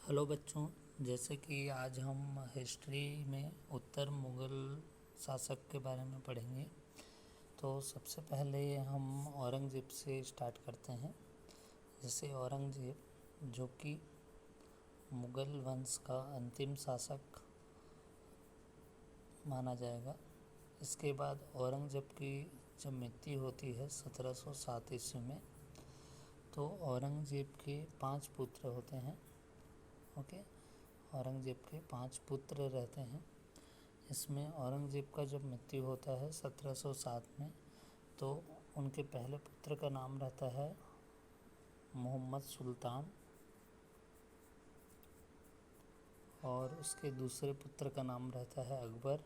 Hello बच्चों, जैसे कि आज हम हिस्ट्री में उत्तर मुग़ल शासक के बारे में पढ़ेंगे। तो सबसे पहले हम औरंगज़ेब से स्टार्ट करते हैं। जैसे औरंगज़ेब जो कि मुग़ल वंश का अंतिम शासक माना जाएगा। इसके बाद औरंगज़ेब की जब मृत्यु होती है 1707 ईस्वी में, तो औरंगज़ेब के 5 पुत्र होते हैं। ओके, औरंगज़ेब के 5 पुत्र रहते हैं। इसमें औरंगज़ेब का जब मृत्यु होता है 1707 में, तो उनके पहले पुत्र का नाम रहता है मोहम्मद सुल्तान, और उसके दूसरे पुत्र का नाम रहता है अकबर,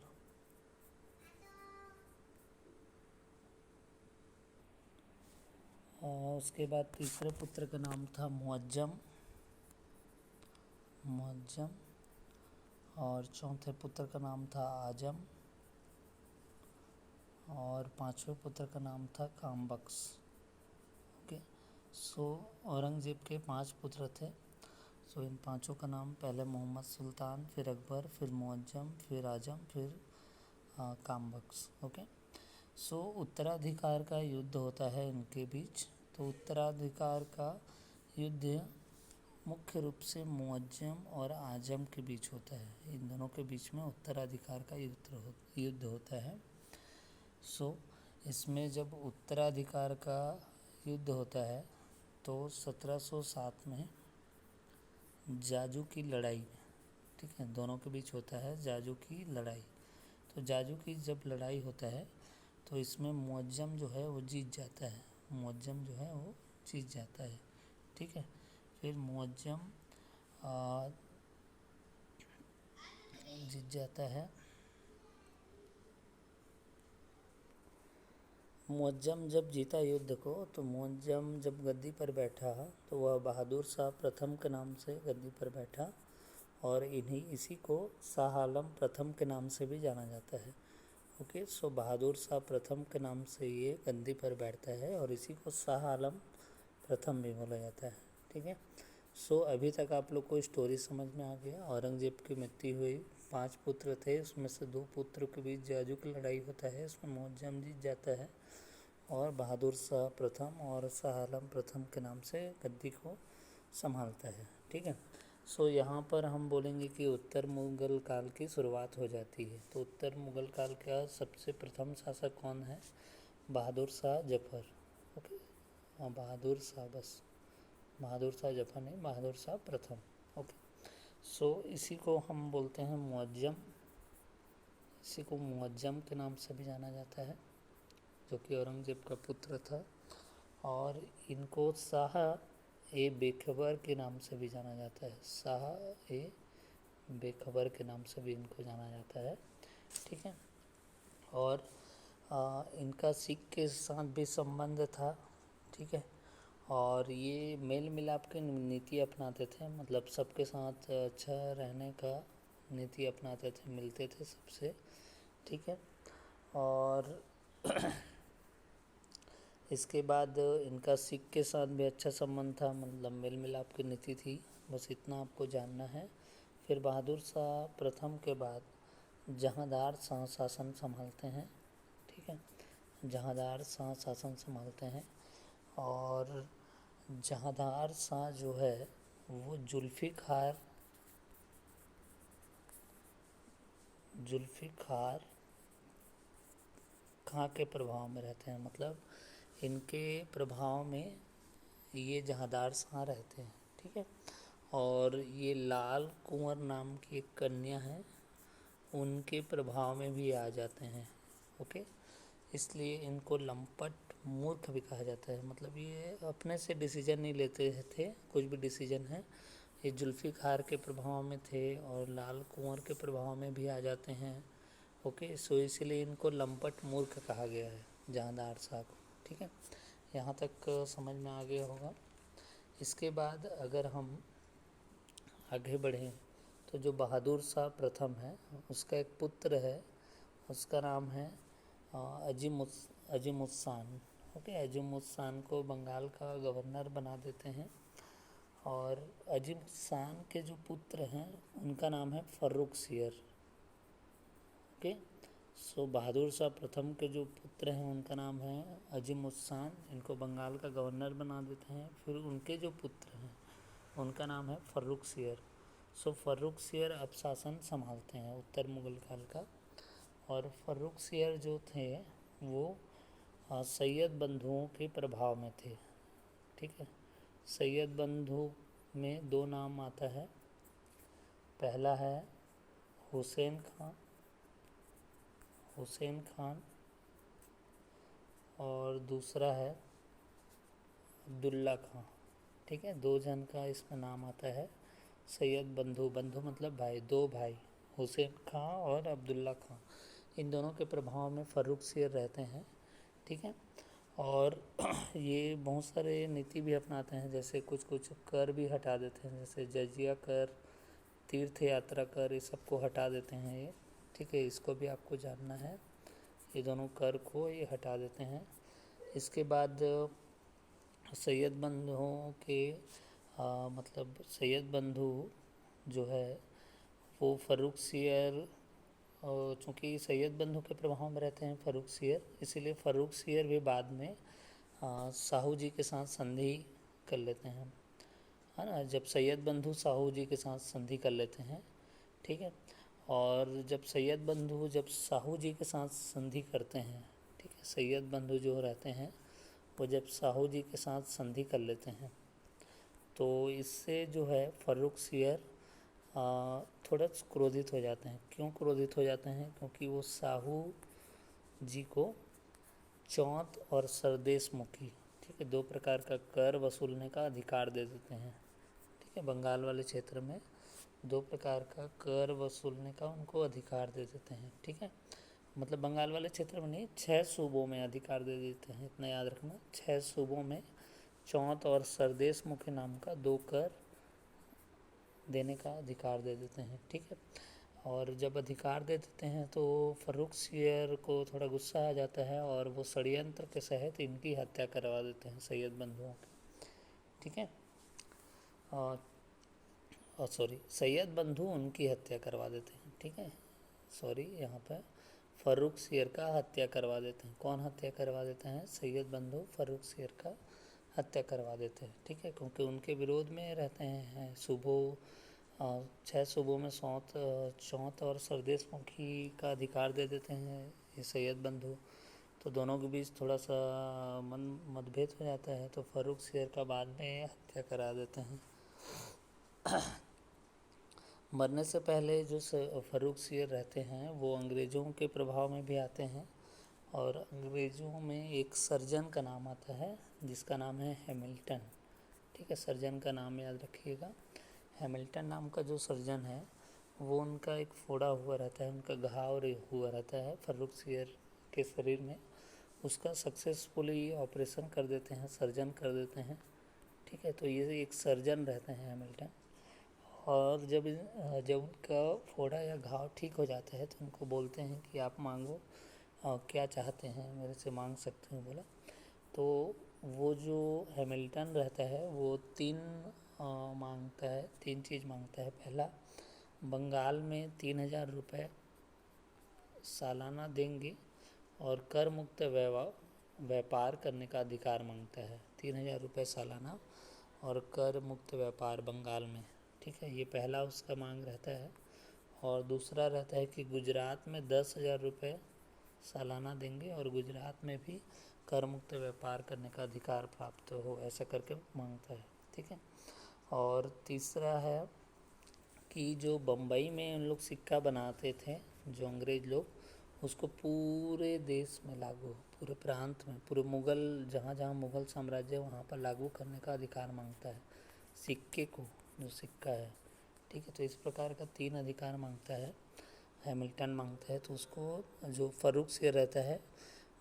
और उसके बाद तीसरे पुत्र का नाम था मुअज्जम, और चौथे पुत्र का नाम था आजम, और पांचवें पुत्र का नाम था कामबख्श। ओके, सो औरंगज़ेब के 5 पुत्र थे। सो इन पांचों का नाम पहले मोहम्मद सुल्तान, फिर अकबर, फिर मुअज्जम, फिर आजम, फिर कामबख्श। ओके, सो उत्तराधिकार का युद्ध होता है इनके बीच। तो उत्तराधिकार का युद्ध मुख्य रूप से मुअज्जम और आजम के बीच होता है। इन दोनों के बीच में उत्तराधिकार का युद्ध होता है। सो इसमें जब उत्तराधिकार का युद्ध होता है तो 1707 में जाजू की लड़ाई, ठीक है, दोनों के बीच होता है जाजू की लड़ाई। तो जाजू की जब लड़ाई होता है तो इसमें मुअज्जम जो है वो जीत जाता है। ठीक है, फिर मुअज्जम जीत जाता है। मुअज्जम जब जीता युद्ध को, तो मुअज्जम जब गद्दी पर बैठा तो वह बहादुर शाह प्रथम के नाम से गद्दी पर बैठा, और इसी को शाह आलम प्रथम के नाम से भी जाना जाता है। ओके, सो बहादुर शाह प्रथम के नाम से ये गद्दी पर बैठता है, और इसी को शाह आलम प्रथम भी बोला जाता है। ठीक है, सो अभी तक आप लोग को स्टोरी समझ में आ गया। औरंगज़ेब की मृत्यु हुई, 5 पुत्र थे, उसमें से 2 पुत्रों के बीच जाजू की लड़ाई होता है, उसमें मुअज्जम जीत जाता है, और बहादुर शाह प्रथम और शाह आलम प्रथम के नाम से गद्दी को संभालता है। ठीक है, सो यहाँ पर हम बोलेंगे कि उत्तर मुग़ल काल की शुरुआत हो जाती है। तो उत्तर मुग़ल काल का सबसे प्रथम शासक कौन है? बहादुर शाह जफ़र। ओके, हाँ, बहादुर शाह जफ़र नहीं, बहादुर शाह प्रथम। ओके, सो इसी को हम बोलते हैं मुअज्जम। इसी को मुअज्जम के नाम से भी जाना जाता है, जो कि औरंगज़ेब का पुत्र था, और इनको शाह ए बेखबर के नाम से भी जाना जाता है। शाह ए बेखबर के नाम से भी इनको जाना जाता है। ठीक है, और इनका सिख के साथ भी संबंध था। ठीक है, और ये मेल मिलाप की नीति अपनाते थे, मतलब सबके साथ अच्छा रहने का नीति अपनाते थे, मिलते थे सबसे। ठीक है, और इसके बाद इनका सिख के साथ भी अच्छा संबंध था, मतलब मेल मिलाप की नीति थी। बस इतना आपको जानना है। फिर बहादुर शाह प्रथम के बाद जहांदार शाह शासन संभालते हैं। ठीक है, जहांदार शाह शासन संभालते हैं, और जहांदार शाह जो है वो जुल्फ़िकार खां के प्रभाव में रहते हैं। मतलब इनके प्रभाव में ये जहांदार शाह रहते हैं। ठीक है, और ये लाल कुंवर नाम की एक कन्या है, उनके प्रभाव में भी आ जाते हैं। ओके, इसलिए इनको लंपट मूर्ख भी कहा जाता है। मतलब ये अपने से डिसीजन नहीं लेते थे, कुछ भी डिसीजन है, ये जुल्फ़िकार के प्रभाव में थे और लाल कुंवर के प्रभाव में भी आ जाते हैं। ओके, सो इसलिए इनको लंपट मूर्ख कहा गया है, जहांदार शाह को। ठीक है, यहाँ तक समझ में आ गया होगा। इसके बाद अगर हम आगे बढ़ें तो जो बहादुर शाह प्रथम है, उसका एक पुत्र है, उसका नाम है अजीमुस्सान। ओके, अजीमुस्सान को बंगाल का गवर्नर बना देते हैं, और अजीम शान के जो पुत्र हैं उनका नाम है फर्रुख सियर। ओके, सो बहादुर शाह प्रथम के जो पुत्र हैं उनका नाम है अजीम उस्सान, इनको बंगाल का गवर्नर बना देते हैं। फिर उनके जो पुत्र हैं उनका नाम है फर्रुख सियर। सो फर्रुख सियर अब शासन संभालते हैं उत्तर मुगल काल का। और फर्रुख सियर जो थे वो सैयद बंधुओं के प्रभाव में थे। ठीक है, सैयद बंधु में दो नाम आता है, पहला है हुसैन खान और दूसरा है अब्दुल्ला खां। ठीक है, दो जन का इसमें नाम आता है सैयद बंधु। बंधु मतलब भाई, दो भाई हुसैन खां और अब्दुल्ला खां, इन दोनों के प्रभाव में फर्रुख सियर रहते हैं। ठीक है, और ये बहुत सारे नीति भी अपनाते हैं, जैसे कुछ कुछ कर भी हटा देते हैं, जैसे जजिया कर, तीर्थ यात्रा कर, ये सबको हटा देते हैं ये। ठीक है, इसको भी आपको जानना है, ये दोनों कर को ये हटा देते हैं। इसके बाद सैयद बंधुओं के मतलब सैयद बंधु जो है वो फर्रुख सियर, चूँकि सैयद बंधु के प्रभाव में रहते हैं फर्रुख सियर, इसीलिए फर्रुख सियर भी बाद में साहू जी के साथ संधि कर लेते हैं, है ना। जब सैयद बंधु साहू जी के साथ संधि कर लेते हैं, ठीक है, और जब सैयद बंधु जब साहू जी के साथ संधि करते हैं, ठीक है, सैयद बंधु जो रहते हैं वो जब साहू जी के साथ संधि कर लेते हैं तो इससे जो है फर्रुख सियर थोड़ा क्रोधित हो जाते हैं। क्यों क्रोधित हो जाते हैं? क्योंकि वो साहू जी को चौथ और सरदेश मुखी, ठीक है, दो प्रकार का कर वसूलने का अधिकार दे देते हैं। ठीक है, बंगाल वाले क्षेत्र में दो प्रकार का कर वसूलने का उनको अधिकार दे देते हैं। ठीक है, मतलब बंगाल वाले क्षेत्र में नहीं, 6 सूबों में अधिकार दे देते हैं, इतना याद रखना। 6 सूबों में चौथ और सरदेश मुखी नाम का दो कर देने का अधिकार दे देते हैं। ठीक है, और जब अधिकार दे देते हैं तो फर्रुख सियर को थोड़ा गुस्सा आ जाता है और वो षड्यंत्र के तहत इनकी हत्या करवा देते हैं सैयद बंधुओं की। ठीक है, और सॉरी, सैयद बंधु उनकी हत्या करवा देते हैं। ठीक है, सॉरी, यहाँ पर फर्रुख सियर का हत्या करवा देते हैं। कौन हत्या करवा देते हैं? सैयद बंधु फर्रुख सियर का हत्या करवा देते हैं। ठीक है, क्योंकि उनके विरोध में रहते हैं सूबों, 6 सूबों में चौथ और सरदेश मुखी का अधिकार दे देते हैं ये सैयद बंधु। तो दोनों के बीच थोड़ा सा मतभेद हो जाता है, तो फर्रुख सियर का बाद में हत्या करा देते हैं। मरने से पहले जो फर्रुख सियर रहते हैं वो अंग्रेज़ों के प्रभाव में भी आते हैं, और अंग्रेज़ों में एक सर्जन का नाम आता है जिसका नाम है हैमिल्टन। ठीक है, सर्जन का नाम याद रखिएगा। हैमिल्टन नाम का जो सर्जन है वो उनका एक फोड़ा हुआ रहता है, उनका घाव हुआ रहता है फर्रुख सियर के शरीर में, उसका सक्सेसफुली ऑपरेशन कर देते हैं, सर्जन कर देते हैं। ठीक है, तो ये एक सर्जन रहते हैं हैमिल्टन। और जब उनका फोड़ा या घाव ठीक हो जाता है तो उनको बोलते हैं कि आप मांगो, क्या चाहते हैं मेरे से मांग सकते हैं, बोला। तो वो जो हैमिल्टन रहता है वो 3 मांगता है, 3 चीज़ मांगता है। पहला, बंगाल में 3000 रुपये सालाना देंगे और कर मुक्त व्यापार करने का अधिकार मांगता है। 3000 रुपये सालाना और कर मुक्त व्यापार बंगाल में। ठीक है, ये पहला उसका मांग रहता है। और दूसरा रहता है कि गुजरात में 10,000 रुपये सालाना देंगे और गुजरात में भी कर मुक्त व्यापार करने का अधिकार प्राप्त हो, ऐसा करके मांगता है। ठीक है, और तीसरा है कि जो बम्बई में उन लोग सिक्का बनाते थे जो अंग्रेज़ लोग, उसको पूरे देश में लागू, पूरे प्रांत में, पूरे मुग़ल जहाँ जहाँ मुग़ल साम्राज्य वहाँ पर लागू करने का अधिकार मांगता है सिक्के को, जो सिक्का है। ठीक है, तो इस प्रकार का 3 अधिकार मांगता है, हैमिल्टन मांगता है। तो उसको जो फर्रुख सियर रहता है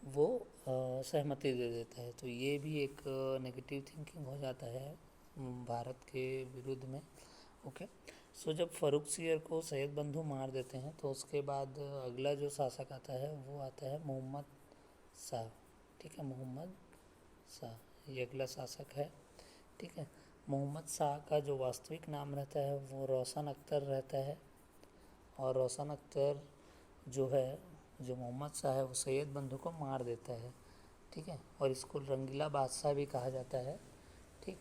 वो सहमति दे देता है। तो ये भी एक नेगेटिव थिंकिंग हो जाता है भारत के विरुद्ध में। ओके, सो जब फर्रुख सियर को सैयद बंधु मार देते हैं तो उसके बाद अगला जो शासक आता है वो आता है मोहम्मद शाह। ठीक है, मोहम्मद शाह ये अगला शासक है। ठीक है, मोहम्मद शाह का जो वास्तविक नाम रहता है वो रोशन अख्तर रहता है। और रोशन अख्तर जो है, जो मोहम्मद शाह है, वो सैयद बंधु को मार देता है। ठीक है, और इसको रंगीला बादशाह भी कहा जाता है। ठीक।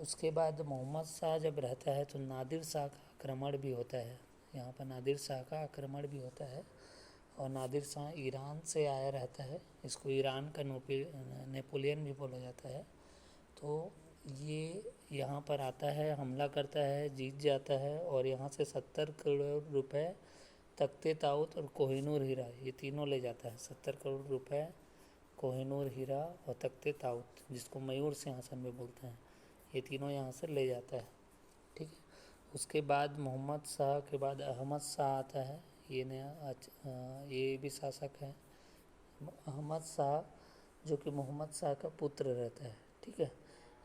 उसके बाद मोहम्मद शाह जब रहता है तो नादिर शाह का आक्रमण भी होता है। यहाँ पर नादिर शाह का आक्रमण भी होता है। और नादिर शाह ईरान से आया रहता है, इसको ईरान का नेपोलियन भी बोला जाता है। तो ये यहाँ पर आता है, हमला करता है, जीत जाता है और यहाँ से 70 करोड़ रुपए तख्ते ताऊत और कोहिनूर हीरा, ये तीनों ले जाता है। 70 करोड़ रुपए, कोहिनूर हीरा और तख्ते ताऊत, जिसको मयूर सिंहासन भी बोलते हैं, ये तीनों यहाँ से ले जाता है। ठीक है। उसके बाद मोहम्मद शाह के बाद अहमद शाह आता है। ये नया ये भी शासक है। अहमद शाह जो कि मोहम्मद शाह का पुत्र रहता है। ठीक है।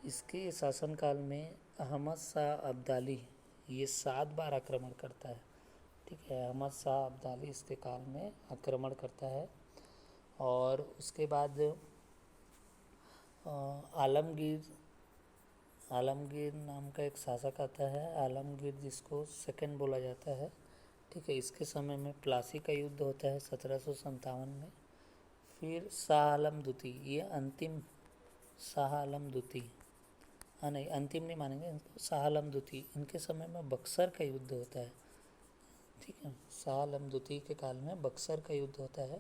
इसके शासनकाल में अहमद शाह अब्दाली ये 7 बार आक्रमण करता है। ठीक है, अहमद शाह अब्दाली इसके काल में आक्रमण करता है। और उसके बाद आलमगीर नाम का एक शासक आता है, आलमगीर, जिसको सेकंड बोला जाता है। ठीक है, इसके समय में प्लासी का युद्ध होता है 1757 में। फिर शाह आलम द्वितीय, ये अंतिम शाह आलम द्वितीय, नहीं अंतिम नहीं मानेंगे इनको, शाह आलम द्वितीय, इनके समय में बक्सर का युद्ध होता है। ठीक है, शाह आलम द्वितीय के काल में बक्सर का युद्ध होता है।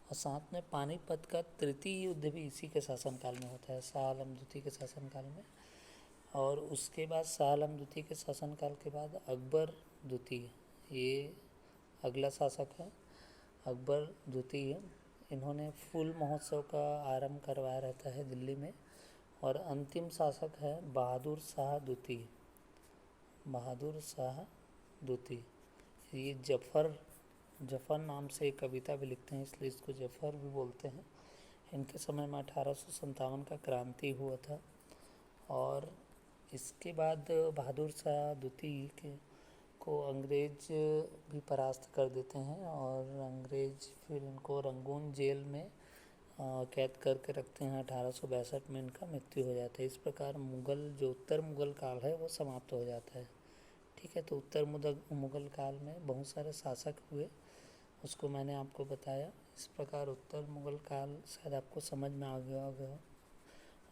और साथ में पानीपत का तृतीय युद्ध भी इसी के शासनकाल में होता है, शाह आलम द्वितीय के शासनकाल में। और उसके बाद शाह आलम द्वितीय के शासनकाल के बाद अकबर द्वितीय, ये अगला शासक है, अकबर द्वितीय। इन्होंने फूल महोत्सव का आरंभ करवाया रहता है दिल्ली में। और अंतिम शासक है बहादुर शाह द्वितीय, बहादुर शाह द्वितीय। ये जफ़र नाम से एक कविता भी लिखते हैं, इसलिए इसको जफ़र भी बोलते हैं। इनके समय में 1857 का क्रांति हुआ था। और इसके बाद बहादुर शाह द्वितीय को अंग्रेज भी परास्त कर देते हैं और अंग्रेज फिर इनको रंगून जेल में कैद करके रखते हैं। 1862 में इनका मृत्यु हो जाता है। इस प्रकार मुग़ल जो उत्तर मुग़ल काल है वो समाप्त हो जाता है। ठीक है, तो उत्तर मुग़ल काल में बहुत सारे शासक हुए, उसको मैंने आपको बताया। इस प्रकार उत्तर मुग़ल काल शायद आपको समझ में आ गया होगा।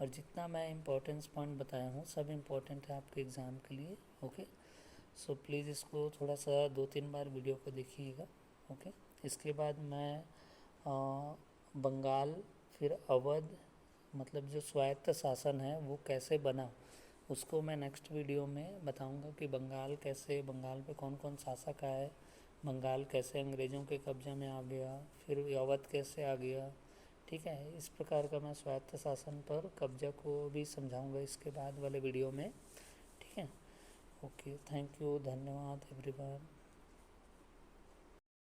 और जितना मैं इम्पोर्टेंस पॉइंट बताया हूँ सब इम्पोर्टेंट है आपके एग्ज़ाम के लिए। ओके, सो प्लीज़ इसको थोड़ा सा 2-3 बार वीडियो को देखिएगा। ओके, इसके बाद मैं बंगाल, फिर अवध, मतलब जो स्वायत्त शासन है वो कैसे बना, उसको मैं नेक्स्ट वीडियो में बताऊंगा कि बंगाल पे कौन कौन शासक आए, बंगाल कैसे अंग्रेज़ों के कब्जे में आ गया, फिर अवध कैसे आ गया। ठीक है, इस प्रकार का मैं स्वायत्त शासन पर कब्जा को भी समझाऊंगा इसके बाद वाले वीडियो में। ठीक है, ओके, थैंक यू, धन्यवाद एवरीवन।